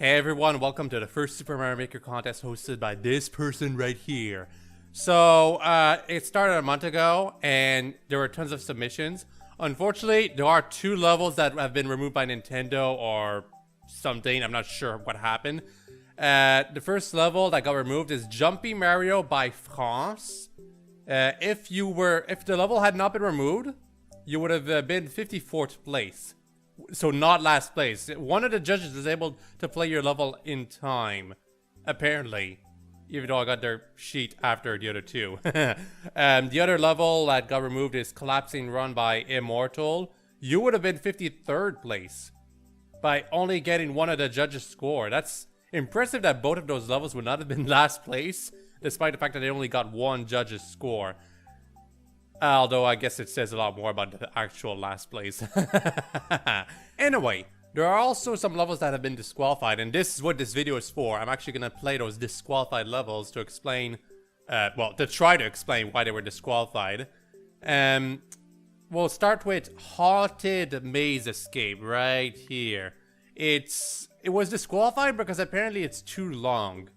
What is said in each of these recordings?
Hey everyone, welcome to the first Super Mario Maker contest hosted by this person right here. So, it started a month ago, and there were tons of submissions. Unfortunately, there are 2 levels that have been removed by Nintendo or something. I'm not sure what happened. The first level that got removed is Jumpy Mario by France. If the level had not been removed, you would have been 54th place. So not last place. One of the judges was able to play your level in time, apparently. Even though I got their sheet after the other 2. The other level that got removed is Collapsing Run by Immortal. You would have been 53rd place by only getting one of the judges' score. That's impressive that both of those levels would not have been last place, despite the fact that they only got one judge's score. Although I guess it says a lot more about the actual last place. Anyway, there are also some levels that have been disqualified, and this is what this video is for. I'm actually going to play those disqualified levels to explain, to try to explain why they were disqualified. We'll start with Haunted Maze Escape right here. It was disqualified because apparently it's too long.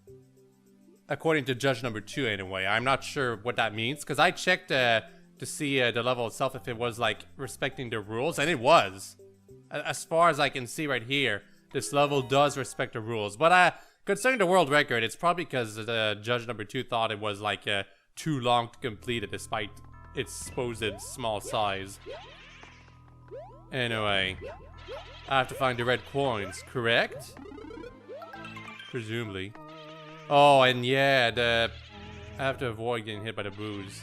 According to judge number 2 anyway. I'm not sure what that means, because I checked to see the level itself if it was like respecting the rules, and it was. As far as I can see right here, this level does respect the rules. But considering the world record, it's probably because the judge number 2 thought it was like too long to complete it despite its supposed small size. Anyway, I have to find the red coins, correct? Presumably. Oh, and yeah, I have to avoid getting hit by the booze.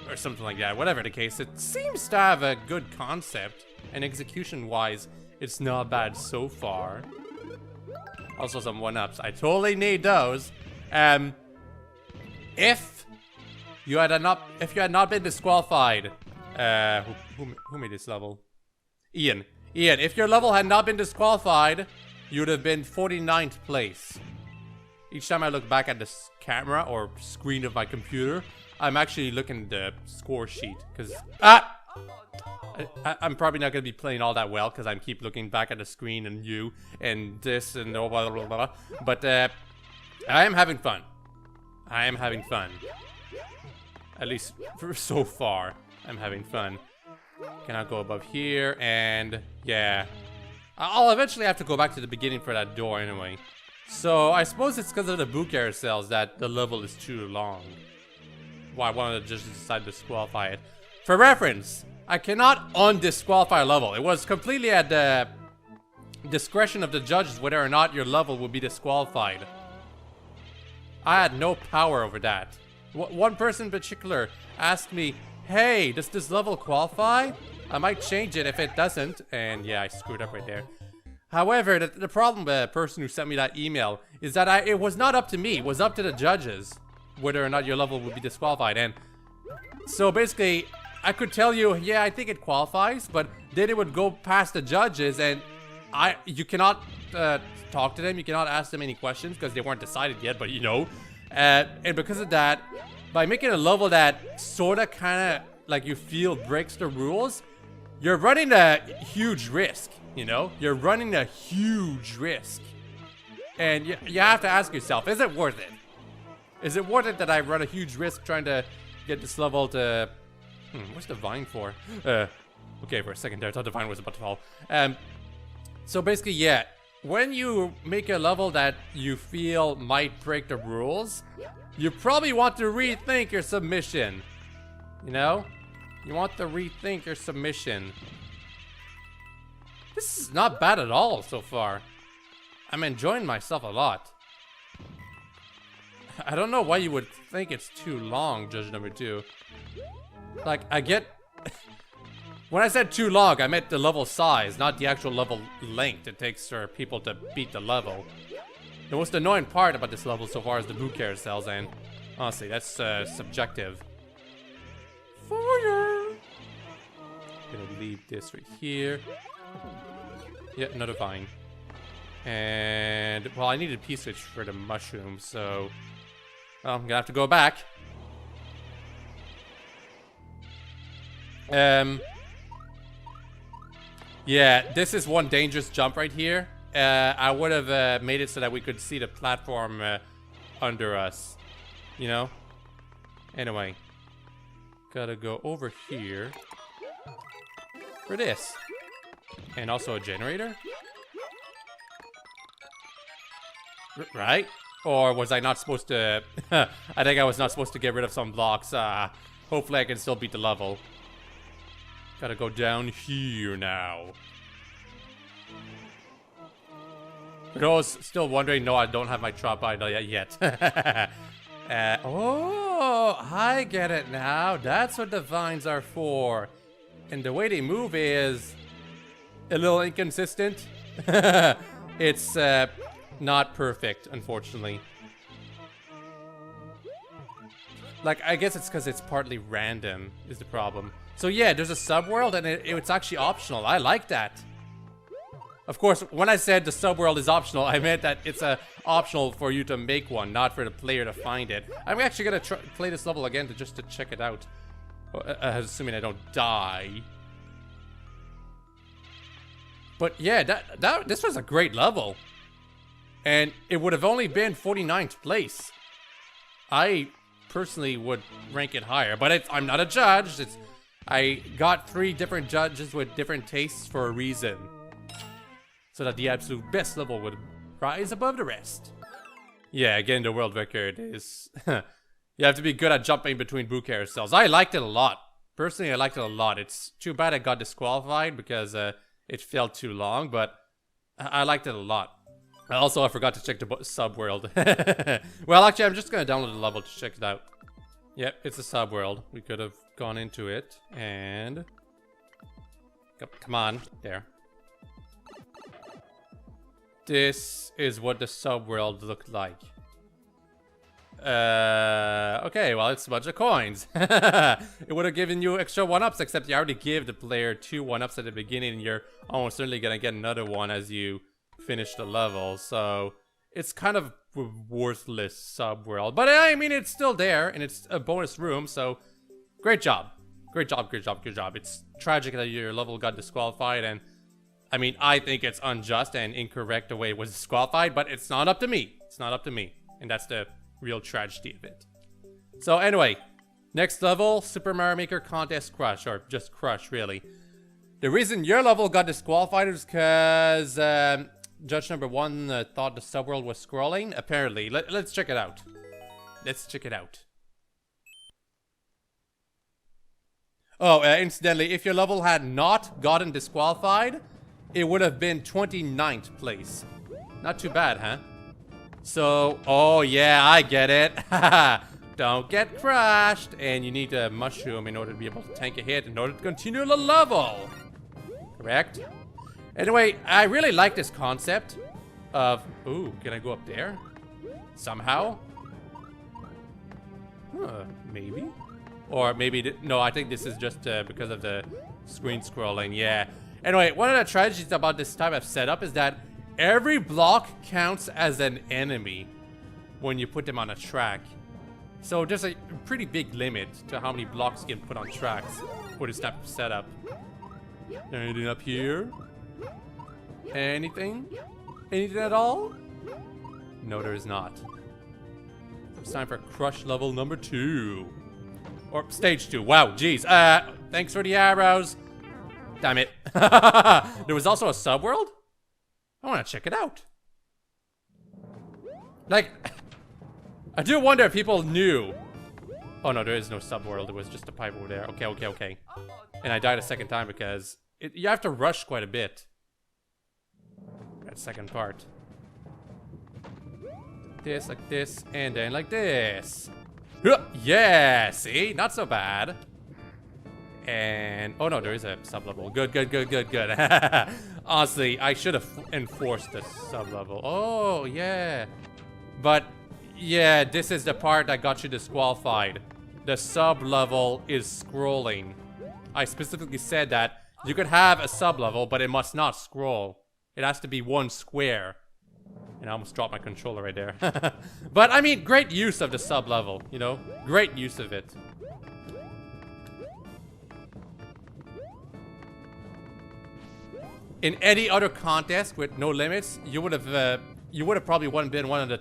Or something like that. Whatever the case, it seems to have a good concept. And execution-wise, it's not bad so far. Also some 1-ups. I totally need those. If you had not been disqualified, who made this level? Ian, if your level had not been disqualified, you would have been 49th place. Each time I look back at this camera or screen of my computer, I'm actually looking at the score sheet, because I'm probably not going to be playing all that well, because I keep looking back at the screen and you and this and blah blah blah blah. But I am having fun. I am having fun. At least for so far, I'm having fun. Cannot go above here, and yeah, I'll eventually have to go back to the beginning for that door anyway. So I suppose it's because of the boo carousels that the level is too long. Why one of the judges decided to disqualify it. For reference, I cannot undisqualify a level. It was completely at the discretion of the judges whether or not your level would be disqualified. I had no power over that. One person in particular asked me, hey, does this level qualify? I might change it if it doesn't. And yeah, I screwed up right there. However, the problem with the person who sent me that email is that it was not up to me. It was up to the judges whether or not your level would be disqualified. And so basically, I could tell you, yeah, I think it qualifies, but then it would go past the judges, and you cannot talk to them, you cannot ask them any questions because they weren't decided yet, but you know. And because of that, by making a level that sorta kinda like you feel breaks the rules, you're running a huge risk, you know? You're running a huge risk. And you have to ask yourself, is it worth it? Is it worth it that I run a huge risk trying to get this level to... what's the vine for? Okay, for a second there, I thought the vine was about to fall. So basically, yeah, when you make a level that you feel might break the rules, you probably want to rethink your submission. You know? You want to rethink your submission. This is not bad at all so far. I'm enjoying myself a lot. I don't know why you would think it's too long, judge number 2. Like, I get... When I said too long, I meant the level size, not the actual level length it takes for people to beat the level. The most annoying part about this level so far is the boo carousels, and honestly, that's subjective. Fire! Gonna leave this right here. Yeah, another vine. And, well, I needed P-switch for the mushroom, so... Well, I'm gonna have to go back. Yeah, this is one dangerous jump right here. I would have made it so that we could see the platform under us. You know? Anyway. Gotta go over here. For this. And also a generator? Right? Or was I not supposed to... I think I was not supposed to get rid of some blocks. Hopefully I can still beat the level. Gotta go down here now. For those still wondering, no, I don't have my trap idol yet. Oh, I get it now. That's what the vines are for. And the way they move is a little inconsistent. It's not perfect, unfortunately. Like, I guess it's because it's partly random is the problem. So yeah, there's a subworld and it's actually optional. I like that. Of course, when I said the subworld is optional, I meant that it's optional for you to make one, not for the player to find it. I'm actually gonna play this level again just to check it out. Assuming I don't die. But yeah, this was a great level. And it would have only been 49th place. I personally would rank it higher, but I'm not a judge. I got 3 different judges with different tastes for a reason. So that the absolute best level would rise above the rest. Yeah, again, the world record is... you have to be good at jumping between boo carousels. I liked it a lot. Personally, I liked it a lot. It's too bad it got disqualified because it felt too long, but I liked it a lot. Also, I forgot to check the subworld. Well, actually, I'm just going to download the level to check it out. Yep, it's a subworld. We could have gone into it and... Come on, there. This is what the subworld looked like. Okay, well, it's a bunch of coins. It would have given you extra 1-ups, except you already give the player 2 1-ups at the beginning, and you're almost certainly gonna get another one as you finish the level. So it's kind of a worthless subworld, but I mean, it's still there, and it's a bonus room. So great job, great job, great job, good job. It's tragic that your level got disqualified, and I mean, I think it's unjust and incorrect the way it was disqualified, but it's not up to me. It's not up to me. And that's the real tragedy of it. So anyway, next level, Super Mario Maker Contest Crush, or just Crush, really. The reason your level got disqualified is because Judge number 1 thought the subworld was scrolling. Apparently. Let's check it out. Let's check it out. Oh, incidentally, if your level had not gotten disqualified, it would have been 29th place. Not too bad, huh? So, oh yeah, I get it. Don't get crushed. And you need a mushroom in order to be able to tank a hit in order to continue the level. Correct? Anyway, I really like this concept of... Ooh, can I go up there? Somehow? Maybe. Or maybe... No, I think this is just because of the screen scrolling. Yeah. Anyway, one of the tragedies about this type of setup is that every block counts as an enemy when you put them on a track. So there's a pretty big limit to how many blocks you can put on tracks for this type of setup. Anything up here? Anything? Anything at all? No, there is not. It's time for Crush level number 2. Or stage 2. Wow, jeez. Thanks for the arrows. Damn it. There was also a subworld? I want to check it out. Like, I do wonder if people knew. Oh no, there is no subworld. It was just a pipe over there. Okay, okay, okay. And I died a second time because you have to rush quite a bit. That second part. This, like this, and then like this. Yeah, see? Not so bad. And, oh no, there is a sub-level. Good, good, good, good, good. Honestly, I should have enforced the sub-level. Oh, yeah. But, yeah, this is the part that got you disqualified. The sub-level is scrolling. I specifically said that you could have a sub-level, but it must not scroll. It has to be one square. And I almost dropped my controller right there. But, I mean, great use of the sub-level, you know? Great use of it. in any other contest with no limits, you would have probably been one of the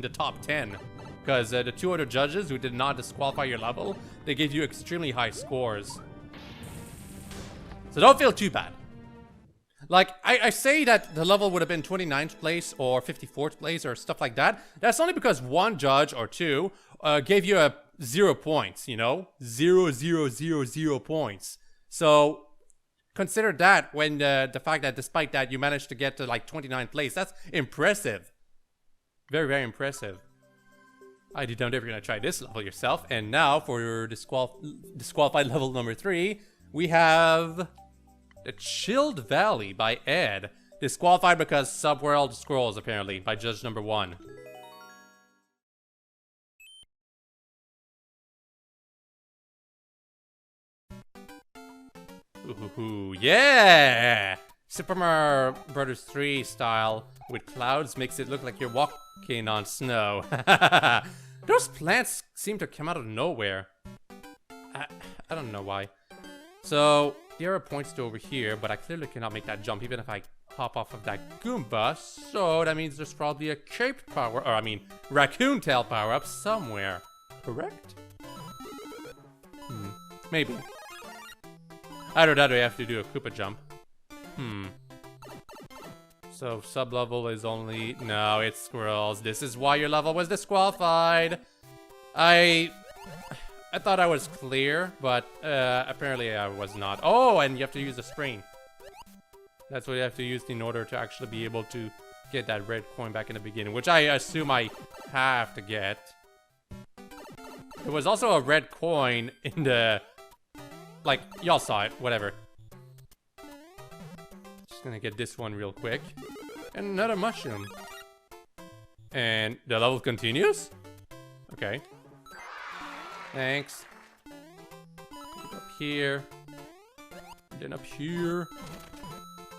top 10, because the 2 other judges who did not disqualify your level, they gave you extremely high scores. So don't feel too bad. Like, I say that the level would have been 29th place or 54th place or stuff like that. That's only because one judge or two gave you 0 points, you know? 0, 0, 0, 0 points. So consider that when the fact that despite that you managed to get to like 29th place. That's impressive. Very, very impressive. I doubt if you're gonna try this level yourself. And now for your disqualified level number 3, we have the Chilled Valley by Ed. Disqualified because Subworld Scrolls, apparently, by judge number 1. Ooh, yeah! Super Mario Brothers 3 style with clouds makes it look like you're walking on snow. Those plants seem to come out of nowhere. I don't know why. So, the arrow points to over here, but I clearly cannot make that jump even if I hop off of that Goomba. So, that means there's probably a cape power, or I mean, raccoon tail power up somewhere. Correct? Maybe. Either that or you have to do a Koopa jump. So, sub-level is only... No, it's squirrels. This is why your level was disqualified. I thought I was clear, but apparently I was not. Oh, and you have to use the spring. That's what you have to use in order to actually be able to get that red coin back in the beginning, which I assume I have to get. There was also a red coin in the... Like, y'all saw it, whatever. Just gonna get this one real quick. And another mushroom. And the level continues? Okay. Thanks. Up here. Then up here.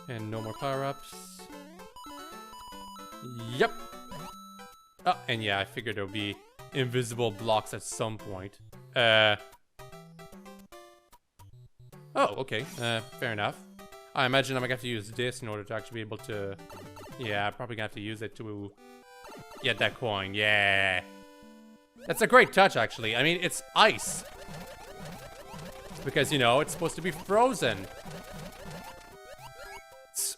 And no more power-ups. Yep. Oh, and yeah, I figured there would be invisible blocks at some point. Oh, okay. Fair enough. I imagine I'm gonna have to use this in order to actually be able to... Yeah, I'm probably gonna have to use it to get that coin. Yeah. That's a great touch, actually. I mean, it's ice. It's because, you know, it's supposed to be frozen.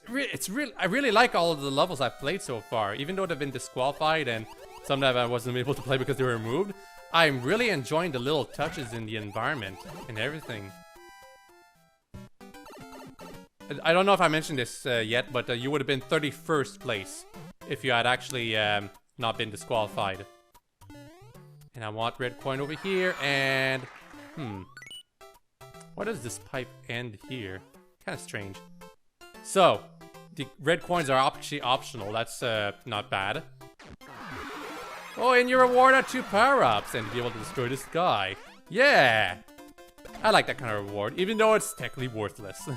I really like all of the levels I've played so far. Even though they've been disqualified and some that I wasn't able to play because they were removed, I'm really enjoying the little touches in the environment and everything. I don't know if I mentioned this yet, but you would have been 31st place if you had actually not been disqualified. And I want red coin over here, and... Why does this pipe end here? Kind of strange. So, the red coins are actually optional. That's not bad. Oh, and your reward are 2 power-ups and to be able to destroy this guy. Yeah! I like that kind of reward, even though it's technically worthless.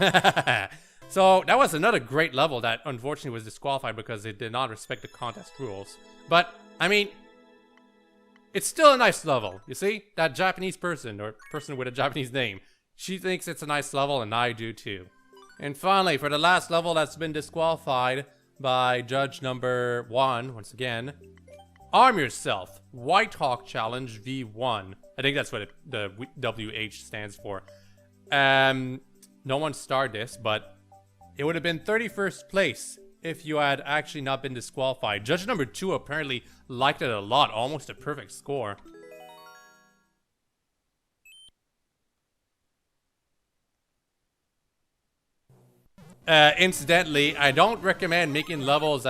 So, that was another great level that unfortunately was disqualified because it did not respect the contest rules. But, I mean, it's still a nice level, you see? That Japanese person, or person with a Japanese name, she thinks it's a nice level, and I do too. And finally, for the last level that's been disqualified by judge number 1, once again, Arm Yourself, WhiteHawke Challenge V1. I think that's what the WH stands for. No one starred this, but it would have been 31st place if you had actually not been disqualified. Judge number 2 apparently liked it a lot, almost a perfect score. Incidentally, I don't recommend making levels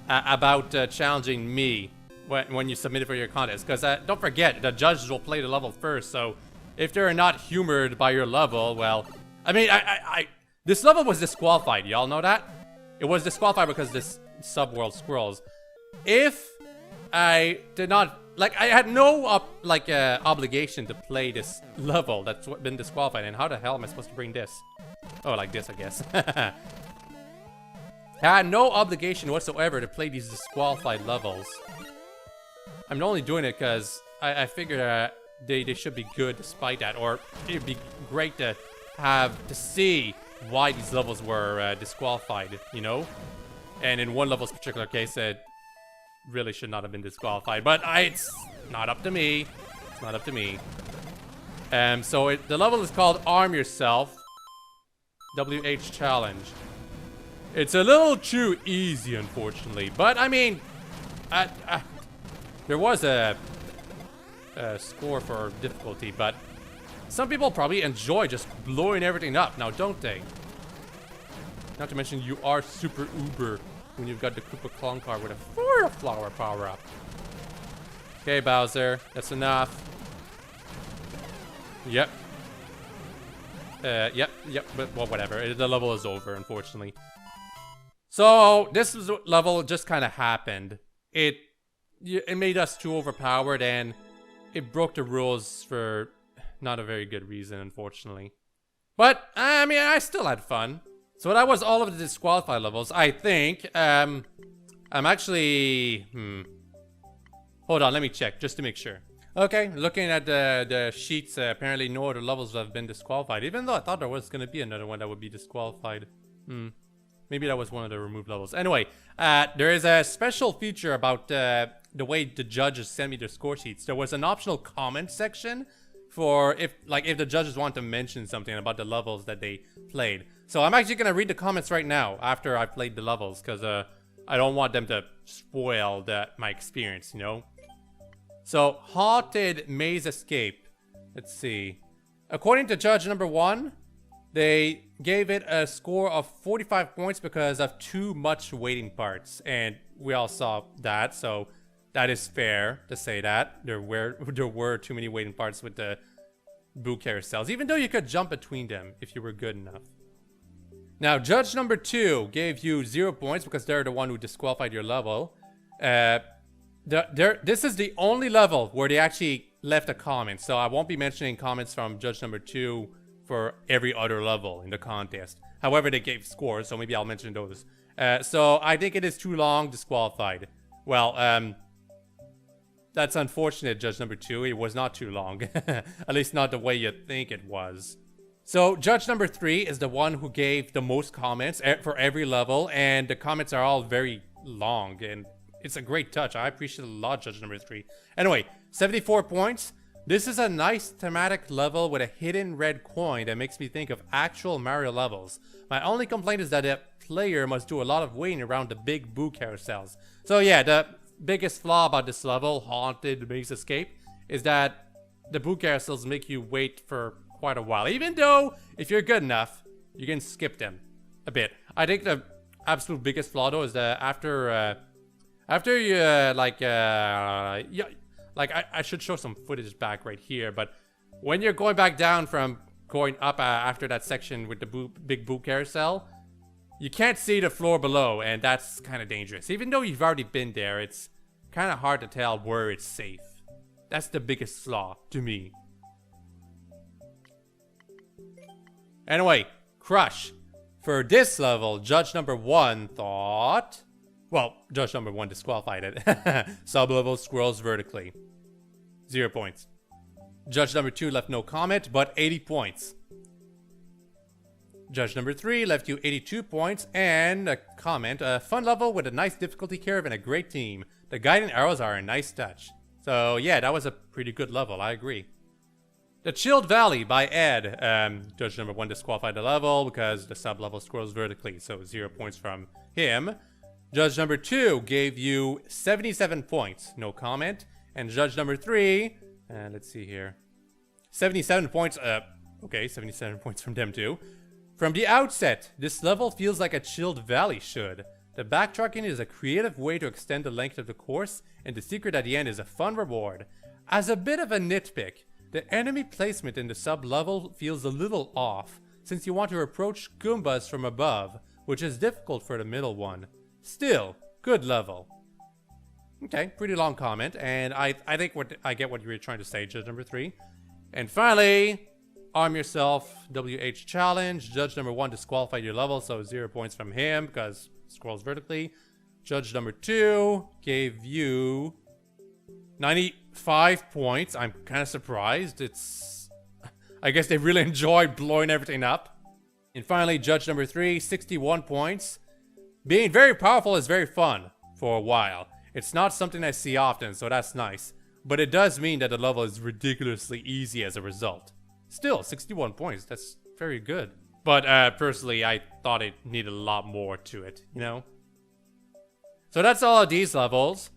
about challenging me when you submit it for your contest, because don't forget, the judges will play the level first, so if they're not humored by your level, well, I mean, this level was disqualified, y'all know that? It was disqualified because this Subworld Scrolls. If I did not, like, I had no obligation to play this level that's been disqualified, and how the hell am I supposed to bring this? Oh, like this, I guess. I had no obligation whatsoever to play these disqualified levels. I'm only doing it because I figured they should be good despite that, or it'd be great to see why these levels were disqualified, you know? And in one level's particular case, it really should not have been disqualified. But it's not up to me. It's not up to me. So the level is called Arm Yourself. WH Challenge. It's a little too easy, unfortunately. But, I mean, there was a score for difficulty, but some people probably enjoy just blowing everything up now, don't they? Not to mention, you are super uber when you've got the Koopa Clone card with a Flora Flower power-up. Okay, Bowser, that's enough. Yep. Yep, but well, whatever. The level is over, unfortunately. So, this level just kind of happened. It made us too overpowered, and it broke the rules for not a very good reason, unfortunately. But, I mean, I still had fun. So that was all of the disqualified levels, I think. I'm actually... Hold on, let me check, just to make sure. Okay, looking at the sheets, apparently no other levels have been disqualified. Even though I thought there was going to be another one that would be disqualified. Maybe that was one of the removed levels. Anyway, there is a special feature about the way the judges send me their score sheets. There was an optional comment section for if the judges want to mention something about the levels that they played. So I'm actually going to read the comments right now after I played the levels, because I don't want them to spoil my experience, you know? So, Haunted Maze Escape. Let's see. According to judge number 1, they gave it a score of 45 points because of too much waiting parts. And we all saw that, so that is fair to say that. There were too many waiting parts with the Boo carousels, even though you could jump between them if you were good enough. Now, judge number 2 gave you 0 points because they're the one who disqualified your level. This is the only level where they actually left a comment, so I won't be mentioning comments from judge number 2 for every other level in the contest. However, they gave scores, so maybe I'll mention those. So I think it is too long, disqualified. Well, that's unfortunate, judge number 2. It was not too long. At least not the way you think it was. So judge number 3 is the one who gave the most comments for every level, and the comments are all very long, and it's a great touch. I appreciate it a lot, judge number 3. Anyway, 74 points. This is a nice thematic level with a hidden red coin that makes me think of actual Mario levels. My only complaint is that the player must do a lot of waiting around the big Boo carousels. So yeah, the biggest flaw about this level, Haunted Maze Escape, is that the Boo carousels make you wait for quite a while. Even though, if you're good enough, you can skip them a bit. I think the absolute biggest flaw, though, is that after you, I should show some footage back right here, but when you're going back down from going up after that section with the big Boo carousel, you can't see the floor below, and that's kind of dangerous. Even though you've already been there, it's kind of hard to tell where it's safe. That's the biggest flaw, to me. Anyway, Crush. For this level, judge number 1 thought... Well, judge number 1 disqualified it. Sub-level scrolls vertically. 0 points. Judge number 2 left no comment, but 80 points. Judge number 3 left you 82 points and a comment. A fun level with a nice difficulty curve and a great team. The guiding arrows are a nice touch. So yeah, that was a pretty good level, I agree. The Chilled Valley by Ed. Judge number 1 disqualified the level because the sub-level scrolls vertically, so 0 points from him. Judge number 2 gave you 77 points, no comment. And judge number 3, let's see here, 77 points, okay, 77 points from them too. From the outset, this level feels like a Chilled Valley should. The backtracking is a creative way to extend the length of the course, and the secret at the end is a fun reward. As a bit of a nitpick, the enemy placement in the sub-level feels a little off, since you want to approach Goombas from above, which is difficult for the middle one. Still, good level. Okay, pretty long comment, and I think I get what you were trying to say, judge number 3. And finally, Arm Yourself, WH Challenge. Judge number 1 disqualified your level, so 0 points from him, because scrolls vertically. Judge number 2 gave you 95 points. I'm kind of surprised. I guess they really enjoyed blowing everything up. And finally, judge number 3, 61 points. Being very powerful is very fun for a while. It's not something I see often, so that's nice. But it does mean that the level is ridiculously easy as a result. Still, 61 points, that's very good. But personally, I thought it needed a lot more to it, you know? So that's all of these levels.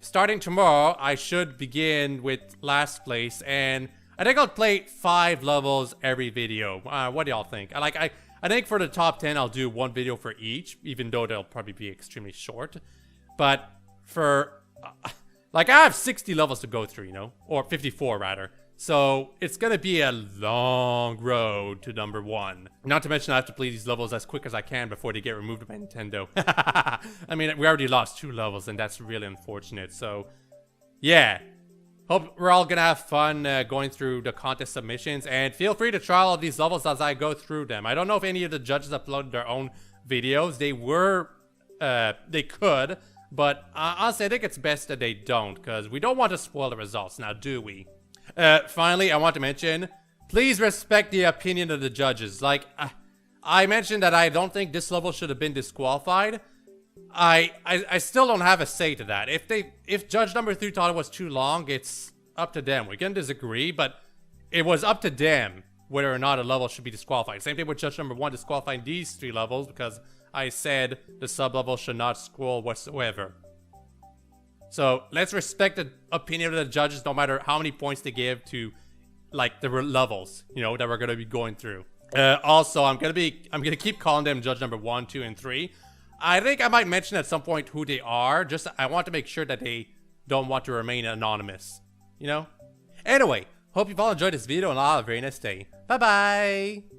Starting tomorrow, I should begin with last place, and I think I'll play 5 levels every video. What do y'all think? I think for the top 10, I'll do 1 video for each, even though they'll probably be extremely short. But for, like, I have 60 levels to go through, you know? Or 54, rather. So it's gonna be a long road to number 1. Not to mention I have to play these levels as quick as I can before they get removed by Nintendo. I mean, we already lost 2 levels, and that's really unfortunate. So, yeah. Hope we're all gonna have fun going through the contest submissions, and feel free to try all of these levels as I go through them. I don't know if any of the judges uploaded their own videos. They could, but honestly, I think it's best that they don't, because we don't want to spoil the results, now do we? Finally, I want to mention, please respect the opinion of the judges. Like, I mentioned that I don't think this level should have been disqualified. I still don't have a say to that. If judge number 3 thought it was too long, it's up to them. We can disagree, but it was up to them whether or not a level should be disqualified. Same thing with judge number 1 disqualifying these 3 levels, because I said the sub-level should not scroll whatsoever. So let's respect the opinion of the judges, no matter how many points they give to, like, the levels, you know, that we're gonna be going through. Also, I'm gonna keep calling them judge number 1, 2, and 3. I think I might mention at some point who they are. Just I want to make sure that they don't want to remain anonymous, you know. Anyway, hope you've all enjoyed this video, and I'll have a very nice day. Bye bye.